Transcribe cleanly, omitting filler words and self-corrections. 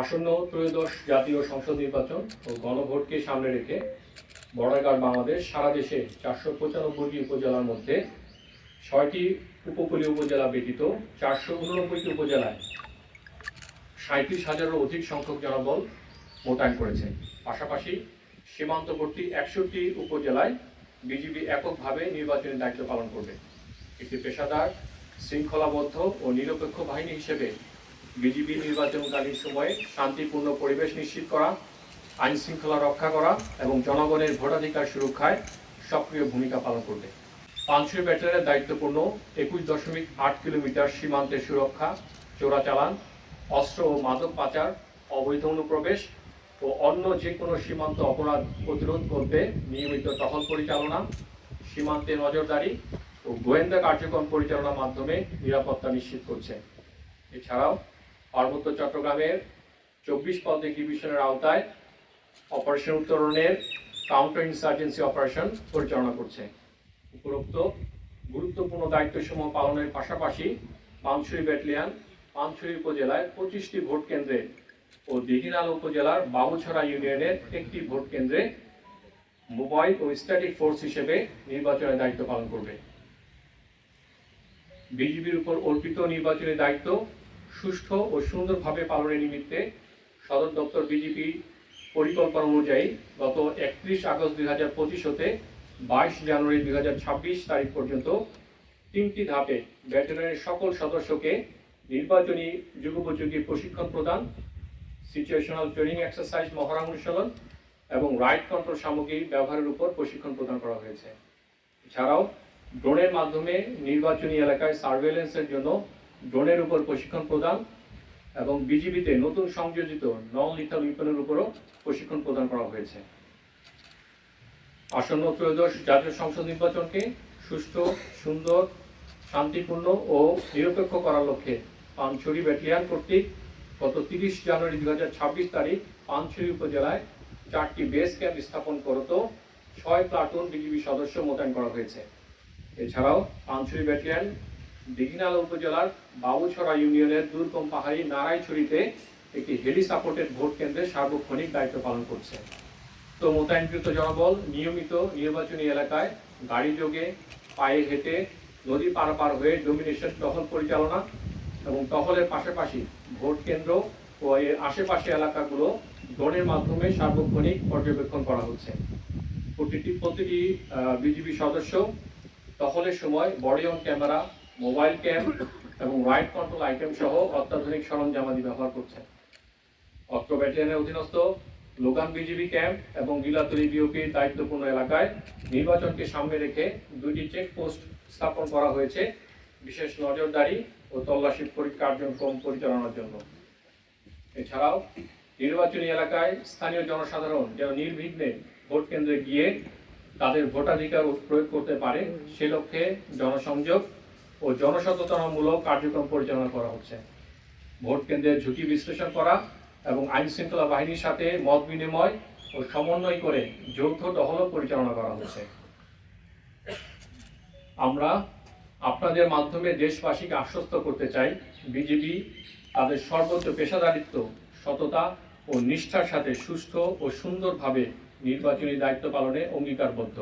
আসন্ন ত্রয়োদশ জাতীয় সংসদ নির্বাচন ও গণভোটকে সামনে রেখে বর্ডার বাংলাদেশ সারা দেশে 495টি উপজেলার মধ্যে 6টি উপকূলীয় উপজেলা ব্যতীত 489টি উপজেলায় 37,000-এরও অধিক সংখ্যক জনবল মোতায়েন করেছে। পাশাপাশি সীমান্তবর্তী 61টি উপজেলায় বিজিবি এককভাবে নির্বাচনী দায়িত্ব পালন করবে। একটি পেশাদার, শৃঙ্খলাবদ্ধ ও নিরপেক্ষ বাহিনী হিসেবে বিজিবি নির্বাচনকালীন সময়ে শান্তিপূর্ণ পরিবেশ নিশ্চিত করা, আইন শৃঙ্খলা রক্ষা করা এবং জনগণের ভোটাধিকার সুরক্ষায় সক্রিয় ভূমিকা পালন করবে। পানছড়ি ব্যাটালিয়নের দায়িত্বপূর্ণ 21.8 কিলোমিটার সীমান্তের সুরক্ষা, চোরাচালান, অস্ত্র ও মাদক পাচার, অবৈধ অনুপ্রবেশ ও অন্য যে কোনো সীমান্ত অপরাধ প্রতিরোধ করতে নিয়মিত টহল পরিচালনা, সীমান্তে নজরদারি ও গোয়েন্দা কার্যক্রম পরিচালনার মাধ্যমে নিরাপত্তা নিশ্চিত করছে। এছাড়াও পার্বত্য চট্টগ্রামের 24 পদক ডিভিশনের আওতায় অপারেশন উত্তরণের কাউন্টার ইনসার্জেন্সি অপারেশন পরিচালনা করছে। উপরোক্ত গুরুত্বপূর্ণ দায়িত্বসমূহ পালনের পাশাপাশি পানছড়ি ব্যাটালিয়ন পানছড়ি উপজেলায় 25টি ভোট কেন্দ্রে ও দিঘিনালা উপজেলার বাবুছড়া ইউনিয়নের একটি ভোট কেন্দ্রে মোবাইল ও স্ট্যাটিক ফোর্স হিসেবে নির্বাচনের দায়িত্ব পালন করবে। বিজিবির উপর অর্পিত নির্বাচনী দায়িত্ব সুষ্ঠু ও সুন্দরভাবে পালনের নিমিত্তে সদর দপ্তর বিজিবি পরিকল্পনা অনুযায়ী গত 31 আগস্ট 2025 হতে 22 জানুয়ারি 2026 তারিখ পর্যন্ত 3টি ধাপে ব্যাটালিয়নের সকল সদস্যকে নির্বাচনী যুগোপযোগী প্রশিক্ষণ প্রদান, সিচুয়েশনাল ট্রেনিং এক্সারসাইজ মহড়া অনুশীলন এবং রাইট কন্ট্রোল সামগ্রী ব্যবহারের উপর প্রশিক্ষণ প্রদান করা হয়েছে। এছাড়াও ড্রোনের মাধ্যমে নির্বাচনী এলাকায় সার্ভেলেন্সের জন্য ড্রোনের উপর প্রশিক্ষণ প্রদান এবং বিজিবিতে নতুন সংযোজিত নন লিথাল উইপনের উপরও প্রশিক্ষণ প্রদান করা হয়েছে। আসন্ন ত্রয়োদশ জাতীয় সংসদ নির্বাচনকে সুষ্ঠু, সুন্দর, শান্তিপূর্ণ ও নিরপেক্ষ করার লক্ষ্যে পানছড়ি ব্যাটালিয়ন কর্তৃক গত 30 জানুয়ারি 2026 তারিখ পানছড়ি উপজেলায় 4টি বেস ক্যাম্প স্থাপন করত 6 প্লাটুন বিজিবি সদস্য মোতায়েন করা হয়েছে। এছাড়াও পানছড়ি ব্যাটালিয়ন দিঘিনালা উপজেলার বাবুছড়া ইউনিয়নের দুর্গম পাহাড়ি নারায়ছড়িতে একটি হেলি সাপোর্টেড ভোট কেন্দ্রে সার্বক্ষণিক দায়িত্ব পালন করছে। তো মোতায়েনকৃত জনবল নিয়মিত নির্বাচনী এলাকায় গাড়ি যোগে, পায়ে হেঁটে, নদী পারাপার হয়ে ডোমিনেশন টহল পরিচালনা এবং টহলের পাশাপাশি ভোট কেন্দ্র ও এর আশেপাশে এলাকাগুলো ড্রোনের মাধ্যমে সার্বক্ষণিক পর্যবেক্ষণ করা হচ্ছে। প্রতিটি বিজিবি সদস্য টহলের সময় body on camera, mobile camp এবং রাইট কন্ট্রোল আইটেম সহ অত্যাধুনিক সরঞ্জামাদি ব্যবহার করছে। অত্র ব্যাটালিয়নের অধীনস্থ লোগান বিজিবি ক্যাম্প এবং গিলাতলি বিওপির দায়িত্বপূর্ণ এলাকায় নির্বাচনকে সামনে রেখে 2টি চেকপোস্ট স্থাপন করা হয়েছে বিশেষ নজরদারি ও তল্লাশি কার্যক্রম পরিচালনার জন্য। এছাড়াও নির্বাচনী এলাকায় স্থানীয় জনসাধারণ যেন নির্বিঘ্নে ভোট কেন্দ্রে গিয়ে তাদের ভোটাধিকার প্রয়োগ করতে পারে সে লক্ষ্যে জনসংযোগ ও জনসচেতনতামূলক কার্যক্রম পরিচালনা করা হচ্ছে। ভোট কেন্দ্রের ঝুঁকি বিশ্লেষণ করা এবং আইন শৃঙ্খলা বাহিনীর সাথে মত বিনিময় ও সমন্বয় করে যৌথ টহল পরিচালনা করা হচ্ছে। আমরা আপনাদের মাধ্যমে দেশবাসীকে আশ্বস্ত করতে চাই, বিজিবি তাদের সর্বোচ্চ পেশাদারিত্ব, সততা ও নিষ্ঠার সাথে সুষ্ঠু ও সুন্দরভাবে নির্বাচনী দায়িত্ব পালনে অঙ্গীকারবদ্ধ।